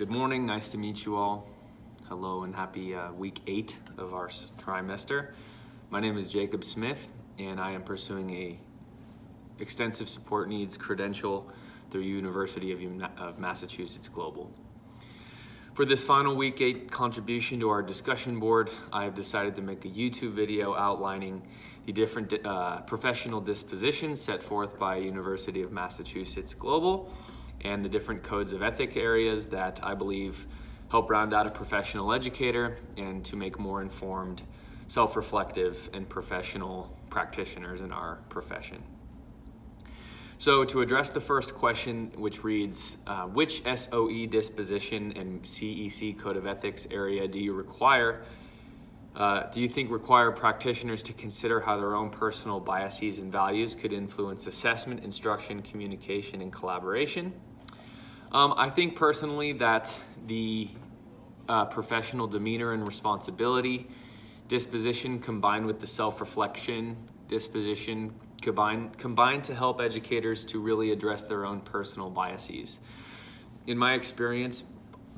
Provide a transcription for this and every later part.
Good morning, nice to meet you all. Hello and happy week 8 of our trimester. My name is Jacob Smith and I am pursuing a extensive support needs credential through University of Massachusetts Global. For this final week 8 contribution to our discussion board, I have decided to make a YouTube video outlining the different professional dispositions set forth by University of Massachusetts Global and the different codes of ethic areas that I believe help round out a professional educator and to make more informed, self-reflective, and professional practitioners in our profession. So to address the first question, which reads, which SOE disposition and CEC code of ethics area do you think require practitioners to consider how their own personal biases and values could influence assessment, instruction, communication, and collaboration? I think personally that the professional demeanor and responsibility disposition combined with the self-reflection disposition combined to help educators to really address their own personal biases. In my experience,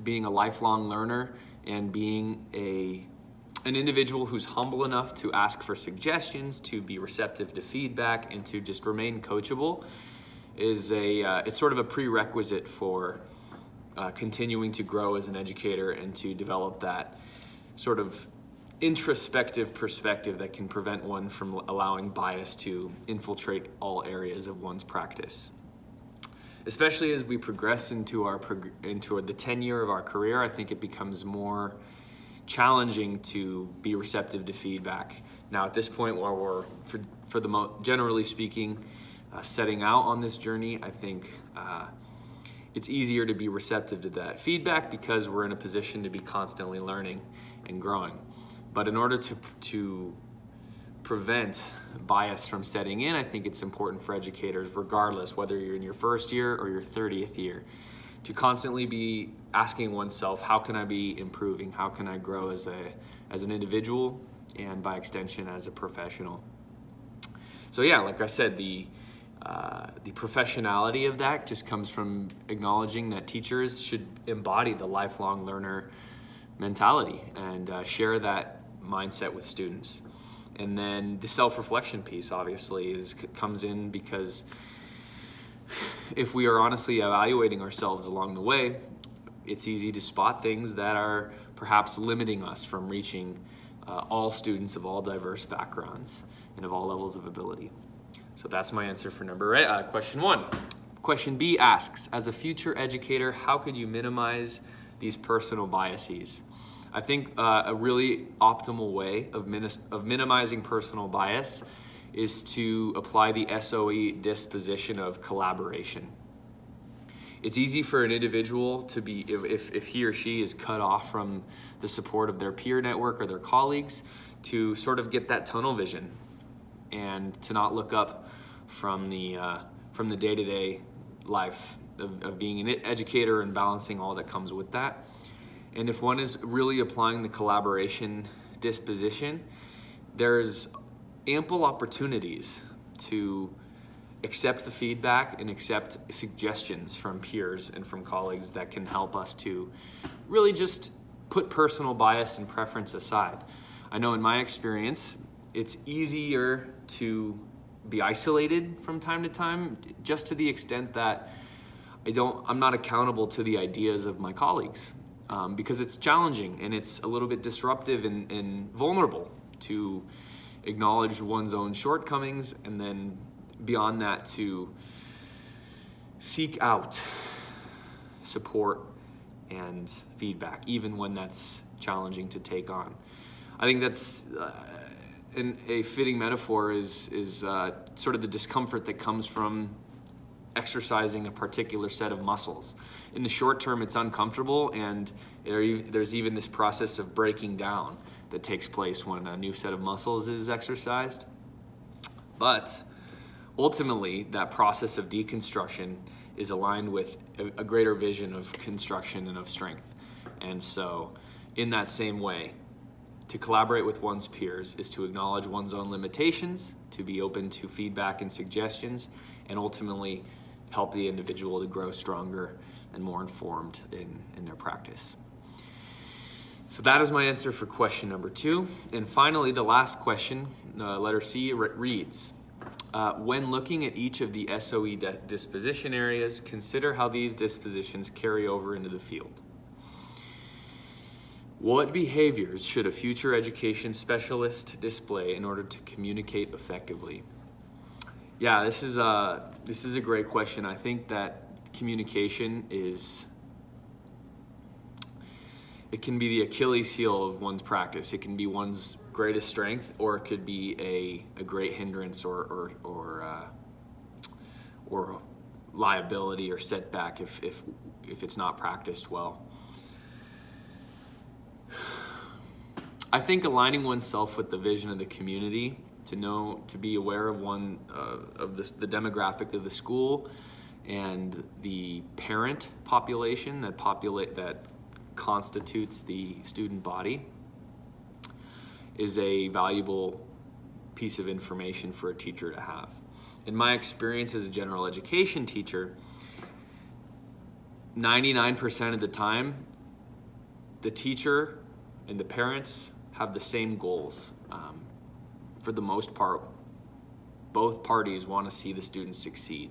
being a lifelong learner and being an individual who's humble enough to ask for suggestions, to be receptive to feedback, and to just remain coachable is it's sort of a prerequisite for continuing to grow as an educator and to develop that sort of introspective perspective that can prevent one from allowing bias to infiltrate all areas of one's practice. Especially as we progress into the tenure of our career, I think it becomes more challenging to be receptive to feedback. Now at this point where we're, generally speaking, setting out on this journey, I think it's easier to be receptive to that feedback because we're in a position to be constantly learning and growing. But in order to prevent bias from setting in, I think it's important for educators, regardless whether you're in your first year or your 30th year, to constantly be asking oneself, how can I be improving? How can I grow as an individual and by extension as a professional? So yeah, like I said, the professionality of that just comes from acknowledging that teachers should embody the lifelong learner mentality and share that mindset with students. And then the self-reflection piece obviously comes in because if we are honestly evaluating ourselves along the way, it's easy to spot things that are perhaps limiting us from reaching all students of all diverse backgrounds and of all levels of ability. So that's my answer for question 1. Question B asks, as a future educator, how could you minimize these personal biases? I think a really optimal way of minimizing personal bias is to apply the SOE disposition of collaboration. It's easy for an individual to be, if he or she is cut off from the support of their peer network or their colleagues, to sort of get that tunnel vision and to not look up from the day-to-day life of being an educator and balancing all that comes with that. And if one is really applying the collaboration disposition, there's ample opportunities to accept the feedback and accept suggestions from peers and from colleagues that can help us to really just put personal bias and preference aside. I know in my experience, it's easier to be isolated from time to time, just to the extent that I'm not accountable to the ideas of my colleagues. Because it's challenging and it's a little bit disruptive and vulnerable to acknowledge one's own shortcomings and then beyond that to seek out support and feedback, even when that's challenging to take on. I think that's a fitting metaphor is sort of the discomfort that comes from exercising a particular set of muscles. In the short term, it's uncomfortable, and there's even this process of breaking down that takes place when a new set of muscles is exercised. But ultimately, that process of deconstruction is aligned with a greater vision of construction and of strength. And so, in that same way, to collaborate with one's peers is to acknowledge one's own limitations, to be open to feedback and suggestions, and ultimately help the individual to grow stronger and more informed in their practice. So that is my answer for question number 2. And finally, the last question, letter C, reads, when looking at each of the SOE disposition areas, consider how these dispositions carry over into the field. What behaviors should a future education specialist display in order to communicate effectively? Yeah, this is a great question. I think that communication it can be the Achilles heel of one's practice. It can be one's greatest strength, or it could be a great hindrance or liability or setback if it's not practiced well. I think aligning oneself with the vision of the community, to be aware of the demographic of the school and the parent population that constitutes the student body, is a valuable piece of information for a teacher to have. In my experience as a general education teacher, 99% of the time, the teacher and the parents have the same goals. For the most part, both parties want to see the students succeed.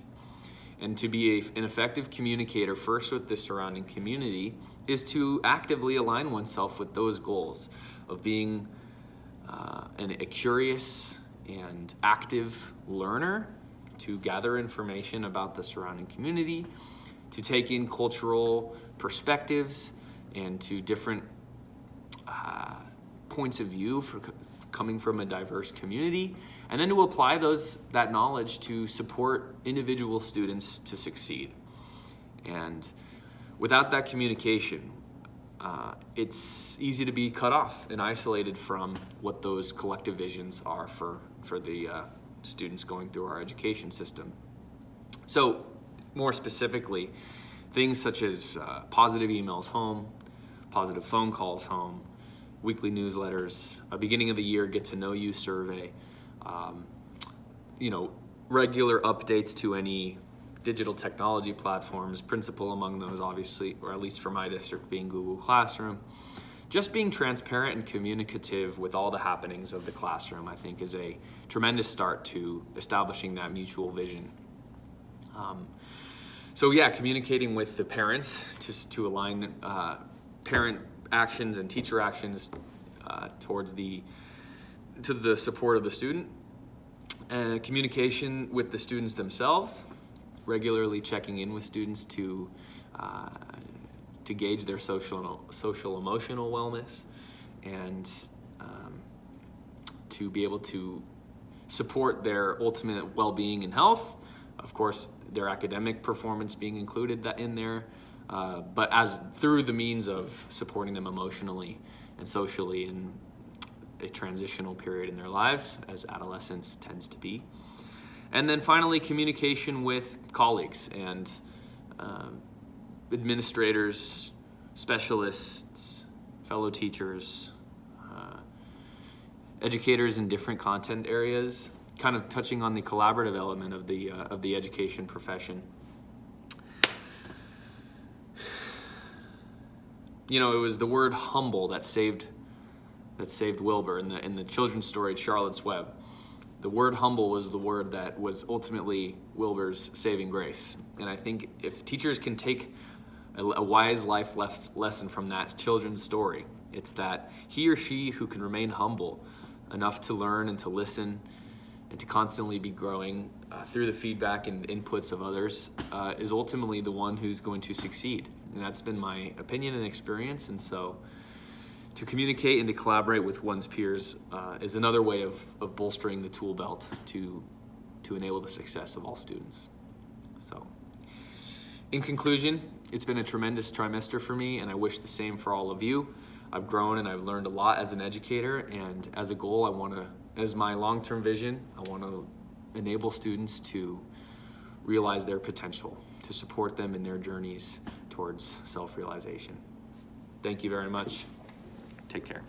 And to be an effective communicator, first with the surrounding community, is to actively align oneself with those goals of being a curious and active learner, to gather information about the surrounding community, to take in cultural perspectives and to different points of view coming from a diverse community, and then to apply that knowledge to support individual students to succeed. And without that communication, it's easy to be cut off and isolated from what those collective visions are for the students going through our education system. So more specifically, things such as positive emails home, positive phone calls home, weekly newsletters, a beginning of the year get to know you survey, regular updates to any digital technology platforms, principal among those obviously, or at least for my district being Google Classroom. Just being transparent and communicative with all the happenings of the classroom, I think, is a tremendous start to establishing that mutual vision. Communicating with the parents to align parent actions and teacher actions to the support of the student, and communication with the students themselves, regularly checking in with students to gauge their social emotional wellness, and to be able to support their ultimate well-being and health. Of course, their academic performance being included in there, but as through the means of supporting them emotionally and socially in a transitional period in their lives, as adolescence tends to be. And then finally, communication with colleagues and administrators, specialists, fellow teachers, educators in different content areas, kind of touching on the collaborative element of the education profession. It was the word humble that saved Wilbur in the children's story Charlotte's Web. The word humble was the word that was ultimately Wilbur's saving grace. And I think if teachers can take a wise life lesson from that children's story, it's that he or she who can remain humble enough to learn and to listen and to constantly be growing through the feedback and inputs of others is ultimately the one who's going to succeed. And that's been my opinion and experience. And so to communicate and to collaborate with one's peers is another way of bolstering the tool belt to enable the success of all students. So in conclusion, it's been a tremendous trimester for me, and I wish the same for all of you. I've grown and I've learned a lot as an educator, and as a goal, as my long-term vision, I want to enable students to realize their potential, to support them in their journeys towards self-realization. Thank you very much. Take care.